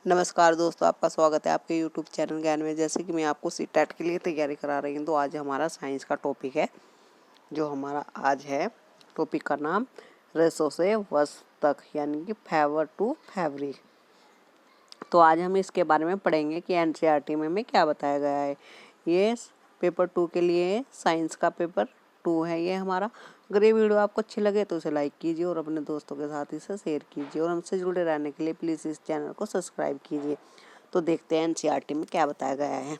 नमस्कार दोस्तों, आपका स्वागत है आपके यूट्यूब चैनल ज्ञान में। जैसे कि मैं आपको सीटेट के लिए तैयारी करा रही हूँ, तो आज हमारा साइंस का टॉपिक है। जो हमारा आज है टॉपिक का नाम रेशों से वस्तु तक, यानी कि फेवर टू फैब्रिक। तो आज हम इसके बारे में पढ़ेंगे कि एनसीईआरटी में हमें क्या बताया गया है। ये पेपर 2 के लिए साइंस का पेपर 2 है ये हमारा। अगर ये वीडियो आपको अच्छी लगे तो इसे लाइक कीजिए और अपने दोस्तों के साथ इसे शेयर कीजिए, और हमसे जुड़े रहने के लिए प्लीज़ इस चैनल को सब्सक्राइब कीजिए। तो देखते हैं एनसीईआरटी में क्या बताया गया है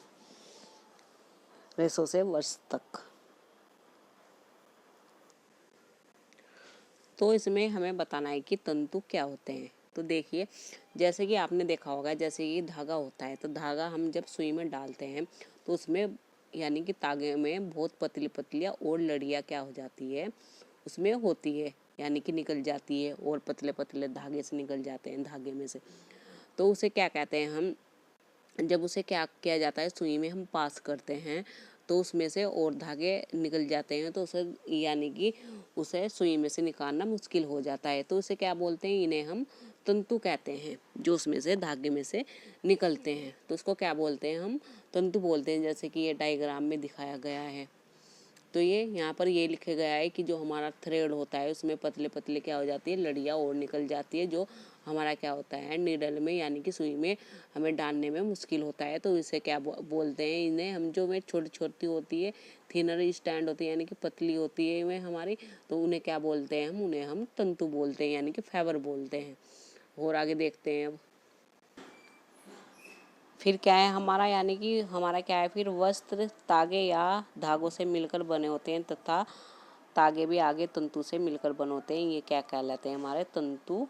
रेशों से वस्तु तक। तो इसमें हमें बताना है कि तंतु क्या होते हैं। तो देखिए, जैसे कि आपने देखा होगा, जैसे कि धागा होता है, तो धागा हम जब सुई में डालते हैं तो उसमें यानी कि तागे में बहुत पतली पतलियाँ और लड़ियाँ क्या हो जाती है, उसमें होती है, यानी कि निकल जाती है, और पतले पतले धागे से निकल जाते हैं धागे में से। तो उसे क्या कहते हैं हम, जब उसे क्या किया जाता है, सुई में हम पास करते हैं तो उसमें से और धागे निकल जाते हैं, तो उसे यानी कि उसे सुई में से निकालना मुश्किल हो जाता है। तो उसे क्या बोलते हैं, इन्हें हम तंतु कहते हैं, जो उसमें से धागे में से निकलते हैं। तो उसको क्या बोलते हैं, हम तंतु बोलते हैं। जैसे कि ये डायग्राम में दिखाया गया है, तो ये यहाँ पर ये लिखा गया है कि जो हमारा थ्रेड होता है उसमें पतले पतले क्या हो जाती है, लड़ियाँ और निकल जाती है, जो हमारा क्या होता है, नीडल में यानी कि सुई में हमें डालने में मुश्किल होता है। तो इसे क्या बोलते हैं, इन्हें हम जो में छोटी छोटी होती है, थिनर स्टैंड होती है, यानी कि पतली होती है वे हमारी, तो उन्हें क्या बोलते हैं, उन्हें हम तंतु बोलते हैं, यानी कि फाइबर बोलते हैं। और आगे देखते हैं अब फिर क्या है हमारा, यानी कि हमारा क्या है, फिर वस्त्र तागे या धागों से मिलकर बने होते हैं, तथा तागे भी आगे तंतु से मिलकर बने होते हैं। ये क्या कहलाते हैं, हमारे तंतु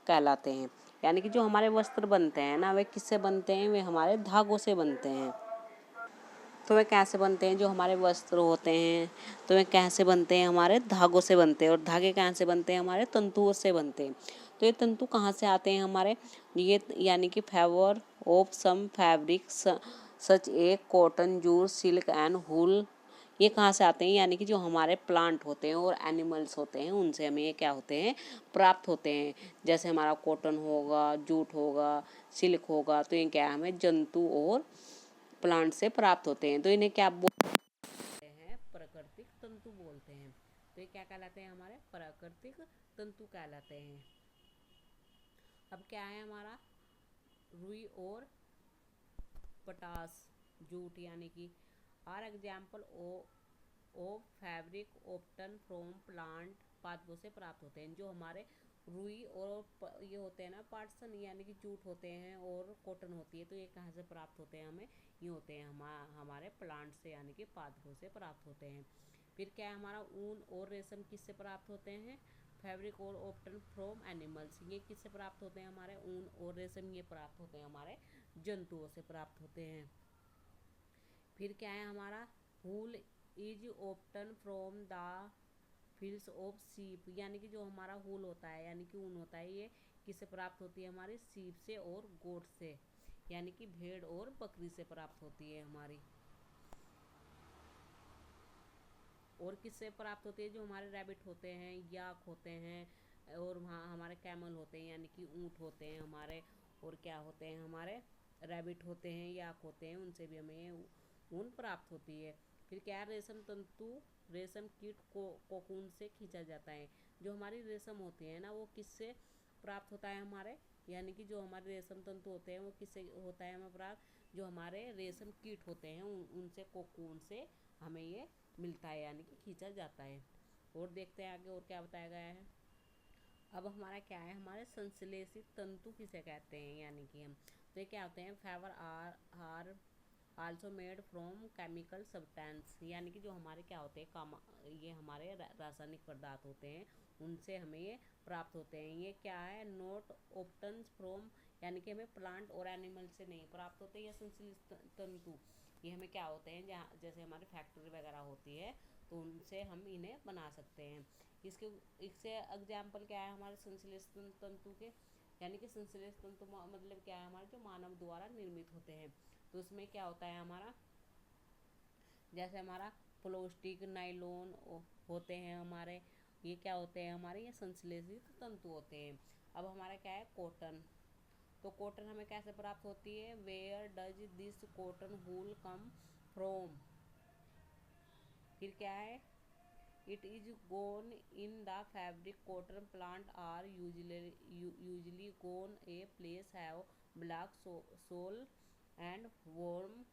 कहलाते हैं। यानी कि जो हमारे वस्त्र बनते हैं ना, वे किससे बनते हैं, वे हमारे धागों से बनते हैं। तो वे कैसे बनते हैं, जो हमारे वस्त्र होते हैं, तो वे कैसे बनते हैं, हमारे धागों से बनते हैं। और धागे कहाँ से बनते हैं, हमारे तंतुओं से बनते हैं। तो ये तंतु कहाँ से आते हैं हमारे, ये यानी कि fibre of some fabric such a cotton, jute, silk and wool, ये कहाँ से आते हैं, यानी कि जो हमारे प्लांट होते हैं और एनिमल्स होते हैं, उनसे हमें ये क्या होते हैं, प्राप्त होते हैं। जैसे हमारा कॉटन होगा, जूट होगा, सिल्क होगा, तो ये क्या हमें जंतु और प्लांट से प्राप्त होते हैं। तो इन्हें क्या बोलते हैं, प्राकृतिक तंतु बोलते हैं। तो ये क्या कहलाते हैं, हमारे प्राकृतिक तंतु कहलाते हैं। अब क्या है हमारा, रुई और पटास, जूट, यानी कि are example of fabric obtained from plant, पादपों से प्राप्त होते हैं। जो हमारे रुई और ये होते हैं ना, पार्टसन, यानी कि जूट होते हैं, और कॉटन होती है, तो ये कहाँ से प्राप्त होते हैं, हमें ये होते हैं हमारे प्लांट से, यानी कि पादपों से प्राप्त होते हैं। फिर क्या है हमारा, ऊन और रेशम किससे प्राप्त होते हैं, फैब्रिक और ऑप्टन फ्रॉम एनिमल्स, ये किससे प्राप्त होते हैं, हमारे ऊन और रेशम ये प्राप्त होते हैं हमारे जंतुओं से प्राप्त होते हैं। फिर क्या है हमारा, wool is obtained from the fleece of sheep, यानी कि जो हमारा वूल होता है, यानी कि ऊन होता है, ये किससे प्राप्त होती है, हमारी सीप से और गोट से, यानी कि भेड़ और बकरी से प्राप्त होती है हमारी। और किससे प्राप्त होती है, जो हमारे रैबिट होते हैं, याक होते हैं, और वहाँ हमारे कैमल होते हैं, यानी कि ऊँट होते हैं हमारे, और क्या होते हैं, हमारे रैबिट होते हैं, याक होते हैं, उनसे भी हमें ऊन प्राप्त होती है। फिर क्या है, रेशम तंतु रेशम कीट को कोकून से खींचा जाता है। जो हमारी रेशम होती है ना, वो किससे प्राप्त होता है हमारे, यानी कि जो हमारे रेशम तंतु होते हैं वो किससे होता है हमें प्राप्त, जो हमारे रेशम कीट होते हैं उनसे, कोकून से हमें ये मिलता है, यानी कि खींचा जाता है। और देखते हैं आगे और क्या बताया गया है। अब हमारा क्या है, हमारे संश्लेषित तंतु किसे कहते हैं, यानी कि हम, तो ये क्या होते हैं, fibre are also made from chemical substance, यानी कि जो हमारे क्या होते हैं, काम, ये हमारे रासायनिक पदार्थ होते हैं, उनसे हमें ये प्राप्त होते हैं। ये क्या है, नोट ऑप्टन फ्रॉम, यानी कि हमें प्लांट और एनिमल से नहीं प्राप्त होते ये संश्लेषित तंतु। ये हमें क्या होते हैं, जहाँ जैसे हमारी फैक्ट्री वगैरह होती है, तो उनसे हम इन्हें बना सकते हैं। इसके इससे एग्जाम्पल क्या है हमारे संश्लेषित तंतु के, यानी कि संश्लेषित तंतु मतलब क्या है, हमारे जो मानव द्वारा निर्मित होते हैं। तो उसमें क्या होता है हमारा, जैसे हमारा प्लास्टिक, नाइलॉन होते हैं हमारे, ये क्या होते हैं हमारे, ये संश्लेषित तंतु होते हैं। अब हमारा क्या है, कॉटन, तो कॉटन हमें कैसे प्राप्त होती है, where does this cotton wool come from. फिर क्या है, it is grown in the fabric cotton plant are usually grown a place have black soil and warm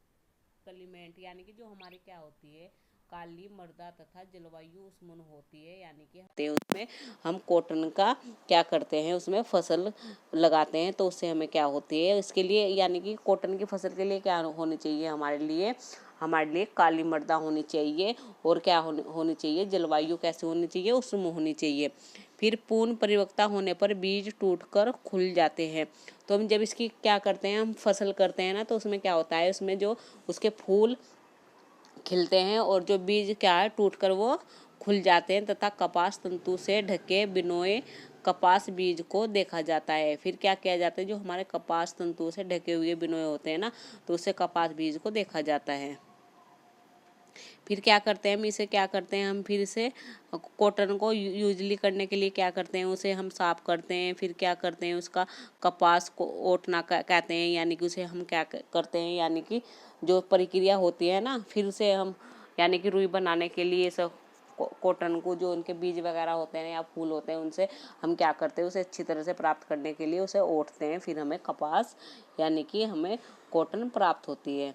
climate, यानी कि जो हमारी क्या होती है काली मृदा तथा जलवायु उष्ण होती है, यानी कि उसमें हम कॉटन का क्या करते हैं, उसमें फसल लगाते हैं, तो उससे हमें क्या होती है, इसके लिए यानी कि कॉटन की फसल के लिए क्या होनी चाहिए हमारे लिए काली मृदा होनी चाहिए, और क्या होनी चाहिए, जलवायु कैसे होनी चाहिए, उष्ण होनी चाहिए। फिर पूर्ण परिपक्वता होने पर बीज टूटकर खुल जाते हैं। तो हम जब इसकी क्या करते हैं, हम फसल करते हैं ना, तो उसमें क्या होता है, उसमें जो उसके फूल खिलते हैं और जो बीज क्या है टूटकर वो खुल जाते हैं, तथा कपास तंतु से ढके बिनोए कपास बीज को देखा जाता है। फिर क्या किया जाता है, जो हमारे कपास तंतु से ढके हुए बिनोए होते हैं ना, तो उससे कपास बीज को देखा जाता है। फिर क्या करते हैं, हम इसे क्या करते हैं, हम फिर से कॉटन को यूजली करने के लिए क्या करते हैं, उसे हम साफ करते हैं। फिर क्या करते हैं, उसका कपास को ओटना कहते हैं, यानी कि उसे हम क्या करते हैं, यानी कि जो प्रक्रिया होती है ना, फिर उसे हम यानी कि रुई बनाने के लिए सब कॉटन को जो उनके बीज वगैरह होते हैं या फूल होते हैं, उनसे हम क्या करते हैं, उसे अच्छी तरह से प्राप्त करने के लिए उसे ओटते हैं, फिर हमें कपास यानी कि हमें कॉटन प्राप्त होती है।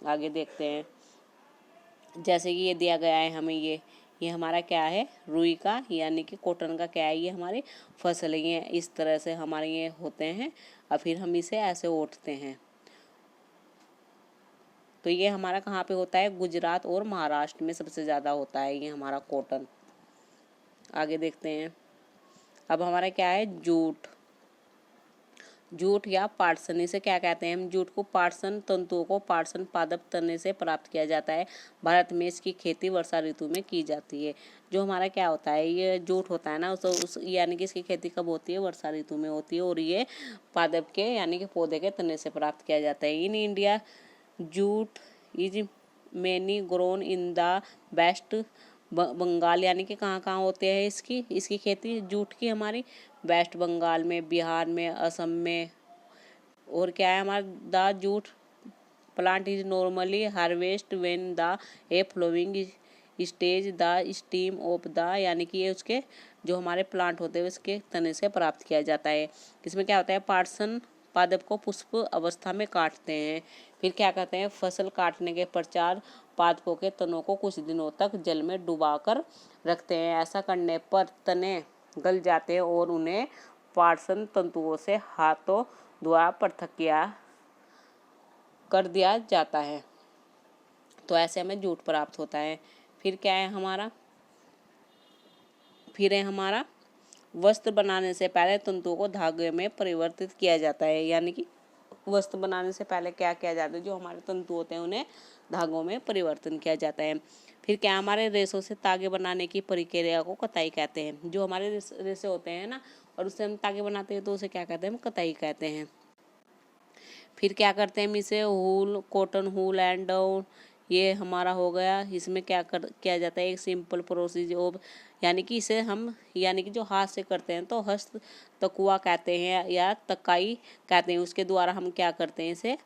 आगे देखते हैं, जैसे कि ये दिया गया है हमें, ये हमारा क्या है, रुई का यानी कि कॉटन का क्या है, ये हमारी फसल है, ये इस तरह से हमारे ये होते हैं, और फिर हम इसे ऐसे ओटते हैं। तो ये हमारा कहाँ पे होता है, गुजरात और महाराष्ट्र में सबसे ज़्यादा होता है ये हमारा कॉटन। आगे देखते हैं, अब हमारा क्या है, जूट या पाटसन, इसे क्या कहते हैं, हम जूट को पाटसन तंतुओं को पाटसन पादप तने से प्राप्त किया जाता है। भारत में इसकी खेती वर्षा ऋतु में की जाती है। जो हमारा क्या होता है, ये जूट होता है ना, उस यानी कि इसकी खेती कब होती है, वर्षा ऋतु में होती है, और ये पादप के यानी कि पौधे के तने से प्राप्त किया जाता है। In India jute is mainly grown in the West Bengal, यानी कि कहाँ होते हैं इसकी खेती जूट की, हमारी वेस्ट बंगाल में, बिहार में, असम में। और क्या है हमारा, the jute plant is normally harvest when the a flowering stage the stem of the, यानी कि ये उसके जो हमारे प्लांट होते हैं उसके तने से प्राप्त किया जाता है। इसमें क्या होता है, पार्सन पादप को पुष्प अवस्था में काटते हैं। फिर क्या कहते हैं, फसल काटने के पश्चात पादपों के तनों को कुछ दिनों तक जल में डुबाकर रखते हैं। ऐसा करने पर तने गल जाते हैं और उन्हें पार्सन तंतुओं से हाथों द्वारा पृथक कर दिया जाता है। तो ऐसे हमें जूट प्राप्त होता है। फिर क्या है हमारा, फिर है हमारा वस्त्र बनाने से पहले तंतुओं को धागे में परिवर्तित किया जाता है, यानी कि वस्त्र बनाने से पहले क्या किया जाता है, जो हमारे तंतु होते हैं उन्हें धागों में परिवर्तन किया जाता है। फिर क्या, हमारे रेशों से तागे बनाने की प्रक्रिया को कताई कहते हैं। जो हमारे रेशे होते हैं ना, और उससे हम तागे बनाते हैं, तो उसे क्या कहते हैं, हम कताई कहते हैं। फिर क्या करते हैं, हम इसे हूल, कॉटन हूल एंड डाउन, ये हमारा हो गया। इसमें क्या किया जाता है, एक सिंपल प्रोसीज ऑफ, यानी कि इसे हम यानी कि जो हाथ से करते हैं तो हस्त तकुआ कहते हैं या तकाई कहते हैं। उसके द्वारा हम क्या करते हैं,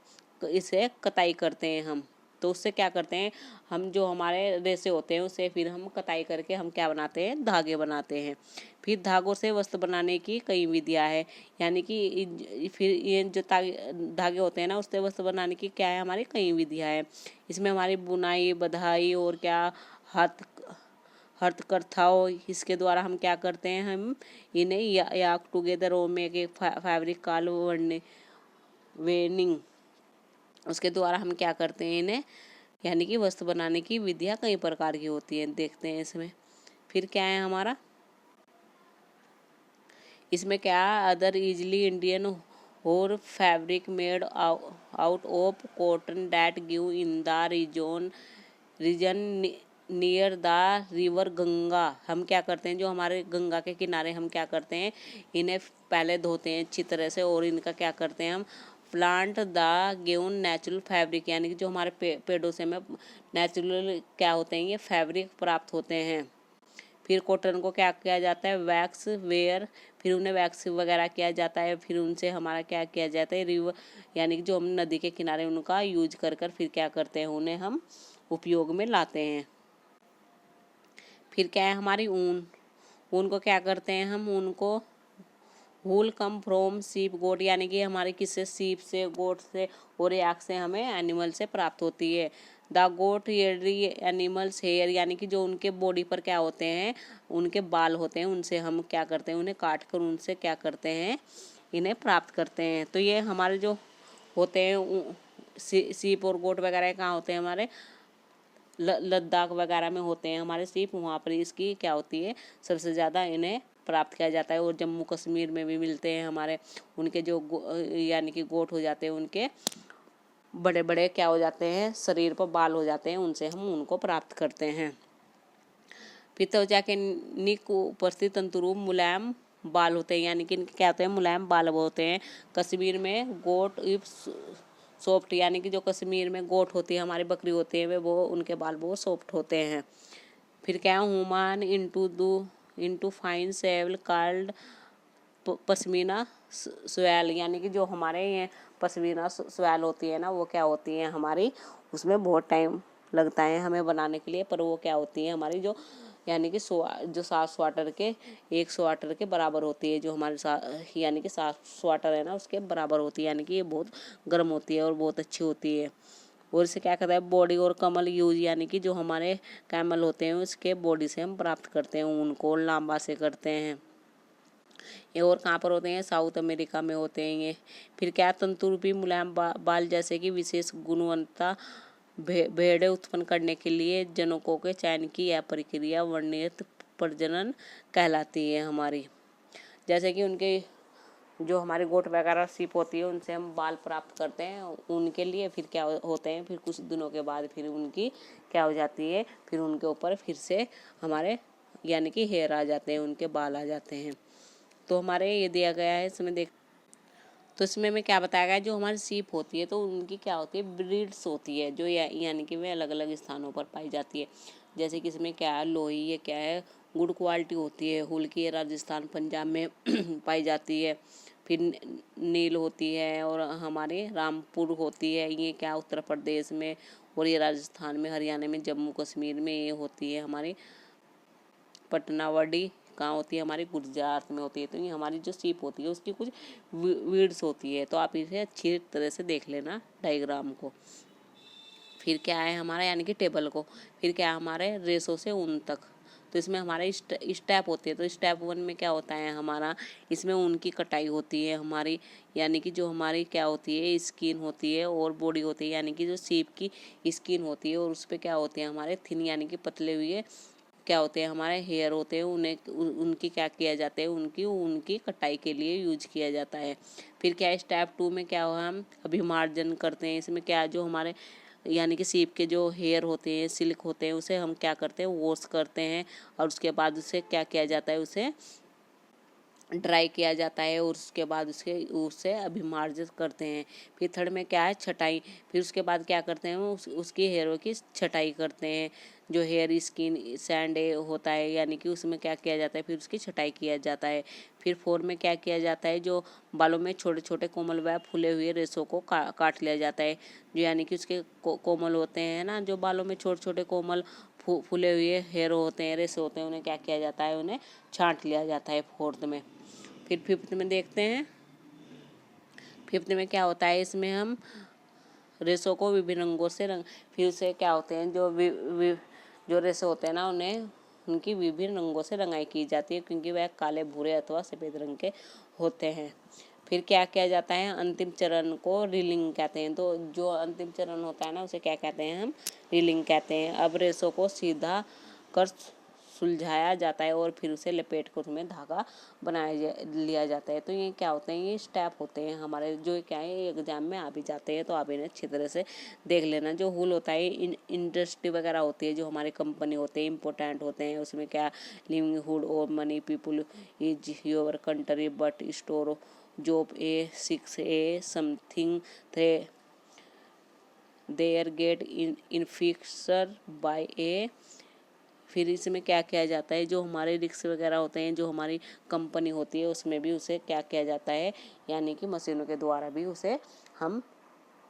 इसे कताई करते हैं हम। तो उससे क्या करते हैं, हम जो हमारे रेशे होते हैं उससे फिर हम कताई करके हम क्या बनाते हैं, धागे बनाते हैं। फिर धागों से वस्त्र बनाने की कई विधियां हैं, यानी कि फिर ये जो धागे होते हैं ना, उससे वस्त्र बनाने की क्या है, हमारी कई विधियां हैं। इसमें हमारी बुनाई, बधाई और क्या हस्तकरथाओं, इसके द्वारा हम क्या करते हैं, हम इन्हें याक टुगेदर और में के फैब्रिक काल वेनिंग, उसके द्वारा हम क्या करते हैं इन्हें, यानी कि वस्त्र बनाने की विधियां कई प्रकार की होती हैं, देखते हैं इसमें। फिर क्या है हमारा, इसमें क्या, अदर इजली इंडियन और fabric made out of cotton that give in the region near the river Ganga, हम क्या करते हैं, जो हमारे गंगा के किनारे हम क्या करते हैं, इन्हें पहले धोते हैं अच्छी तरह से, और इनका क्या करते हैं, हम plant the given natural fabric, यानी कि जो हमारे पेड़ों से हमें नेचुरल क्या होते हैं, ये फैब्रिक प्राप्त होते हैं। फिर कॉटन को क्या किया जाता है, वैक्स वेयर, फिर उन्हें वैक्स वगैरह किया जाता है। फिर उनसे हमारा क्या किया जाता है, रिवर यानी कि जो हम नदी के किनारे उनका यूज कर फिर क्या करते हैं, उन्हें हम उपयोग में लाते हैं। फिर क्या है हमारी ऊन। ऊन को क्या करते हैं हम, ऊन को वूल कम फ्रॉम सीप गोट, यानी कि हमारे किससे, सीप से, गोट से और याक से हमें एनिमल से प्राप्त होती है। The goat hairy animals hair, यानी कि जो उनके बॉडी पर क्या होते हैं, उनके बाल होते हैं, उनसे हम क्या करते हैं, उन्हें काट कर उनसे क्या करते हैं, इन्हें प्राप्त करते हैं। तो ये हमारे जो होते हैं सीप और गोट वगैरह कहाँ होते हैं, हमारे लद्दाख वगैरह में होते हैं हमारे सीप, वहाँ पर इसकी क्या होती है, सबसे ज़्यादा इन्हें प्राप्त किया जाता है। और जम्मू कश्मीर में भी मिलते हैं हमारे, उनके जो यानी कि गोट हो जाते हैं, उनके बड़े बड़े क्या हो जाते हैं, शरीर पर बाल हो जाते हैं, उनसे हम उनको प्राप्त करते हैं। फिर त्वचा के निक उपस्थित तंतुरूप मुलायम बाल होते हैं, यानी कि इनके क्या होते हैं, मुलायम बाल होते हैं। कश्मीर में गोट इफ सॉफ्ट, यानी कि जो कश्मीर में गोट होती है, हमारी बकरी होती है, वे वो उनके बाल बहुत सॉफ्ट होते हैं। फिर क्या, woven into fine shawls called pashmina shawl, यानी कि जो हमारे ये पश्मीना स्वैल होती है ना, वो क्या होती है हमारी, उसमें बहुत टाइम लगता है हमें बनाने के लिए, पर वो क्या होती है हमारी जो, यानी कि जो 7 स्वाटर के 1 स्वाटर के बराबर होती है, जो हमारे यानी कि 7 स्वाटर है ना, उसके बराबर होती है, यानी कि ये बहुत गर्म होती है और बहुत अच्छी होती है। और इसे क्या कहता है, बॉडी और कमल यूज, यानी कि जो हमारे कैमल होते हैं उसके बॉडी से हम प्राप्त करते हैं, उनको लांबा से करते हैं। ये और कहाँ पर होते हैं, साउथ अमेरिका में होते हैं ये। फिर क्या, तंतुरूपी मुलायम बाल जैसे कि विशेष गुणवत्ता भेड़ें उत्पन्न करने के लिए जनकों के चयन की यह प्रक्रिया वर्णित प्रजनन कहलाती है हमारी। जैसे कि उनके जो हमारे गोट वगैरह सीप होती है, उनसे हम बाल प्राप्त करते हैं उनके लिए। फिर क्या होते हैं, फिर कुछ दिनों के बाद फिर उनकी क्या हो जाती है, फिर उनके ऊपर फिर से हमारे यानी कि हेयर आ जाते हैं, उनके बाल आ जाते हैं। तो हमारे ये दिया गया है इसमें देख, तो इसमें मैं क्या बताया गया, जो हमारी सीप होती है तो उनकी क्या होती है, ब्रीड्स होती है, जो यानी कि वे अलग अलग स्थानों पर पाई जाती है। जैसे कि इसमें क्या है, लोही, ये क्या है, गुड क्वालिटी होती है। हुल की राजस्थान पंजाब में पाई जाती है। फिर नील होती है, और हमारे रामपुर होती है, ये क्या उत्तर प्रदेश में, और ये राजस्थान में, हरियाणा में, जम्मू कश्मीर में ये होती है हमारी पटनावड़ी, कहाँ होती है हमारी गुजरात में होती है। तो ये हमारी जो सीप होती है उसकी कुछ वीड्स होती है, तो आप इसे अच्छी तरह से देख लेना डायग्राम को। फिर क्या है हमारा, यानी कि टेबल को। फिर क्या है हमारे रेसों से ऊन तक, तो इसमें हमारे स्टेप होती है। तो स्टेप 1 में क्या होता है हमारा, इसमें ऊन की कटाई होती है हमारी, यानी कि जो हमारी क्या होती है, स्किन होती है और बॉडी होती है, यानी कि जो सीप की स्किन होती है, और उस पर क्या होते हैं हमारे थिन, यानी कि पतले हुए क्या होते हैं हमारे हेयर होते हैं, उन्हें उनकी क्या किया जाता है, उनकी कटाई के लिए यूज किया जाता है। फिर क्या है, स्टेप 2 में क्या हुआ, हम अभिमार्जन करते हैं। इसमें क्या, जो हमारे यानी कि सीप के जो हेयर होते हैं, सिल्क होते हैं, उसे हम क्या करते हैं, वॉश करते हैं, और उसके बाद उसे क्या किया जाता है, उसे ड्राई किया जाता है, और उसके बाद उससे अभिमार्जित करते हैं। फिर थर्ड में क्या है, छटाई। फिर उसके बाद क्या करते हैं, उसकी हेयरों की छटाई करते हैं। जो हेयर स्किन सैंड होता है, यानी कि उसमें क्या किया जाता है, फिर उसकी छटाई किया जाता है। फिर 4 में क्या किया जाता है, जो बालों में छोटे छोटे कोमल व फूले हुए रेशों को काट लिया जाता है, जो यानी कि उसके कोमल होते हैं ना, जो बालों में छोटे छोटे कोमल फूले हुए हेयर होते हैं, रेशे होते हैं, उन्हें क्या किया जाता है, उन्हें छांट लिया जाता है 4th में। फिर 5th में देखते हैं, 5th में क्या होता है, इसमें हम रेशों को विभिन्न रंगों से फिर से क्या होते हैं, जो रेशे होते हैं ना, उन्हें उनकी विभिन्न रंगों से रंगाई की जाती है, क्योंकि वह काले, भूरे अथवा सफ़ेद रंग के होते हैं। फिर क्या किया जाता है, अंतिम चरण को रीलिंग कहते हैं। तो जो अंतिम चरण होता है ना, उसे क्या कहते हैं, हम रीलिंग कहते हैं। अब रेशों को सीधा कर सुलझाया जाता है, और फिर उसे लपेट कर उसमें धागा लिया जाता है। तो ये क्या होते हैं, ये स्टेप होते हैं हमारे, जो क्या है एग्जाम में आ भी जाते हैं, तो आप इन्हें अच्छी तरह से देख लेना। जो हुल होता है, इंडस्ट्री वगैरह होती है, जो हमारी कंपनी होते हैं, इंपॉर्टेंट होते हैं, उसमें क्या, लिविंग हुड और many people is your country but store job a 6 something there get इन्फिक्सर बाय ए फिर इसमें क्या किया जाता है, जो हमारे रिक्स वगैरह होते हैं, जो हमारी कंपनी होती है, उसमें भी उसे क्या किया जाता है, यानी कि मशीनों के द्वारा भी उसे हम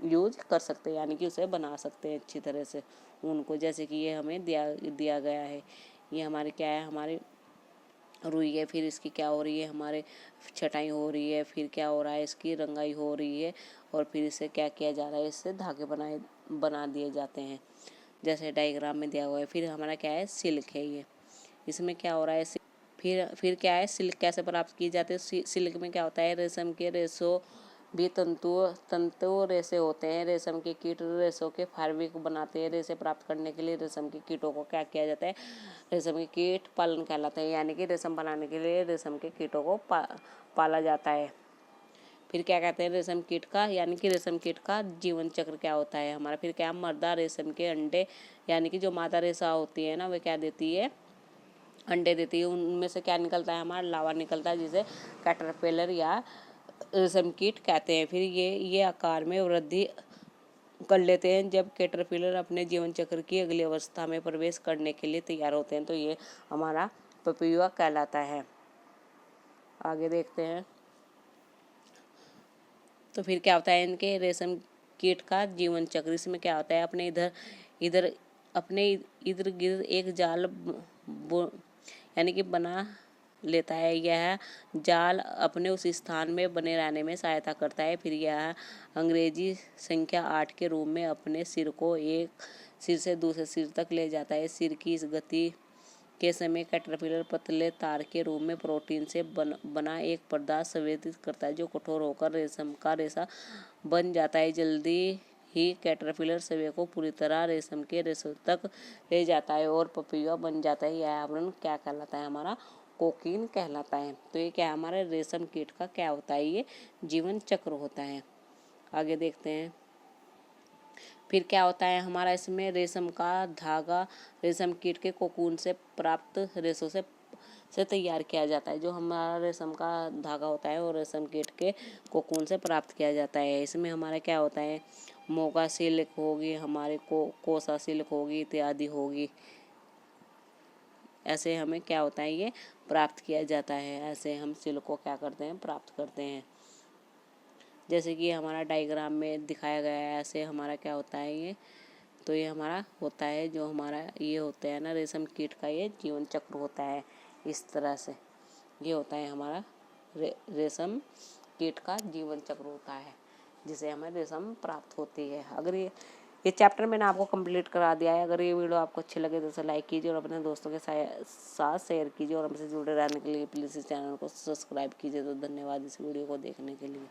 यूज कर सकते हैं, यानी कि उसे बना सकते हैं अच्छी तरह से ऊन को। जैसे कि ये हमें दिया गया है, ये हमारे क्या है, हमारे रुई है, फिर इसकी क्या हो रही है, हमारे छटाई हो रही है, फिर क्या हो रहा है, इसकी रंगाई हो रही है, और फिर इसे क्या किया जा रहा है, इससे धागे बना दिए जाते हैं, जैसे डायग्राम में दिया हुआ है। फिर हमारा क्या है, सिल्क है ये, इसमें क्या हो रहा है, फिर क्या है, सिल्क कैसे प्राप्त की जाती है। सिल्क में क्या होता है, रेशम के रेशों भी तंतु रेशे होते हैं। रेशम के कीट रेशों के फैब्रिक बनाते हैं। रेशे प्राप्त करने के लिए रेशम के कीटों को क्या किया जाता है, रेशम के कीट पालन कहलाते हैं, यानी कि रेशम बनाने के लिए रेशम के कीटों को पाला जाता है। फिर क्या कहते हैं, रेशम कीट का, यानी कि रेशम कीट का जीवन चक्र क्या होता है हमारा। फिर क्या, मर्दा रेशम के अंडे, यानी कि जो मादा रेशा होती है ना, वे क्या देती है, अंडे देती है। उनमें से क्या निकलता है, हमारा लावा निकलता है, जिसे कैटरपिलर या रेशम कीट कहते हैं। फिर ये आकार में वृद्धि कर लेते हैं। जब कैटरपिलर अपने जीवन चक्र की अगली अवस्था में प्रवेश करने के लिए तैयार होते हैं, तो ये हमारा पपीवा कहलाता है। आगे देखते हैं, तो फिर क्या होता है, इनके रेशम कीट का जीवन चक्र। इसमें क्या होता है, अपने इधर गिर्द एक जाल यानी कि बना लेता है। यह जाल अपने उस स्थान में बने रहने में सहायता करता है। फिर यह अंग्रेजी संख्या 8 के रूप में अपने सिर को एक सिर से दूसरे सिर तक ले जाता है। सिर की इस गति के समय कैटरपिलर पतले तार के रूप में प्रोटीन से बना एक पदार्थ संवेदित करता है, जो कठोर होकर रेशम का रेशा बन जाता है। जल्दी ही कैटरपिलर शरीर को पूरी तरह रेशम के रेशों तक ले जाता है और पपीवा बन जाता है। यह आवरण क्या कहलाता है, हमारा कोकीन कहलाता है। तो ये क्या, हमारे रेशम कीट का क्या होता है, ये जीवन चक्र होता है। आगे देखते हैं, फिर क्या होता है हमारा, इसमें रेशम का धागा रेशम कीट के कोकून से प्राप्त रेशों से तैयार किया जाता है। जो हमारा रेशम का धागा होता है वो रेशम कीट के कोकून से प्राप्त किया जाता है। इसमें हमारा क्या होता है, मोगा सिल्क होगी, हमारे कोसा सिल्क होगी, इत्यादि होगी। ऐसे हमें क्या होता है, ये प्राप्त किया जाता है। ऐसे हम सिल्क को क्या करते हैं, प्राप्त करते हैं। जैसे कि हमारा डायग्राम में दिखाया गया है, ऐसे हमारा क्या होता है ये, तो ये हमारा होता है, जो हमारा ये होता है ना, रेशम कीट का ये जीवन चक्र होता है। इस तरह से ये होता है हमारा रेशम कीट का जीवन चक्र होता है, जिसे हमें रेशम प्राप्त होती है। अगर ये चैप्टर मैंने आपको कंप्लीट करा दिया है। अगर ये वीडियो आपको अच्छी लगे तो उसे लाइक कीजिए और अपने दोस्तों के साथ शेयर कीजिए, और हमसे जुड़े रहने के लिए प्लीज़ इस चैनल को सब्सक्राइब कीजिए। तो धन्यवाद इस वीडियो को देखने के लिए।